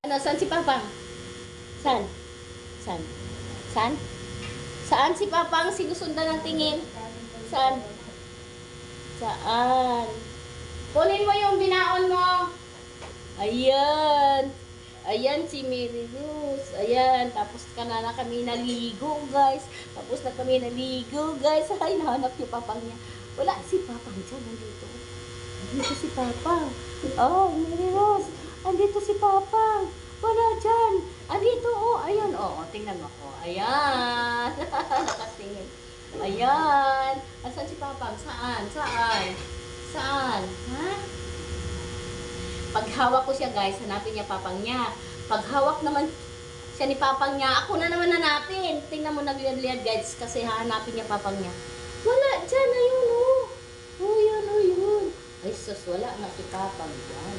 Ano, saan si Papang? Saan? Saan? Saan? Saan si Papang sinusundan ng tingin? Saan? Saan? Kunin mo yung binaon mo. Ayan. Ayan si Mary Rose. Ayan. Tapos na kami naligo, guys. Tapos na kami naligo, guys. Ay, nahanap yung Papang niya. Wala si Papang dyan. Nandito. Andito si Papang. Oh, Mary Rose. Andito si Papang. Wala dyan. Andito, oh. Ayan, oh. Tingnan mo ko. Ayan. Nakatingin. Ayan. Asan si Papang? Saan? Saan? Saan? Ha? Pag hawak ko siya, guys, hanapin niya Papang niya. Pag hawak naman siya ni Papang niya, ako na naman hanapin. Tingnan mo nagliyad-liyad, guys, kasi hahanapin niya Papang niya. Wala dyan. Ayun, oh. Oh, yun, oh, yun. Ay, sus, wala na si Papang dyan.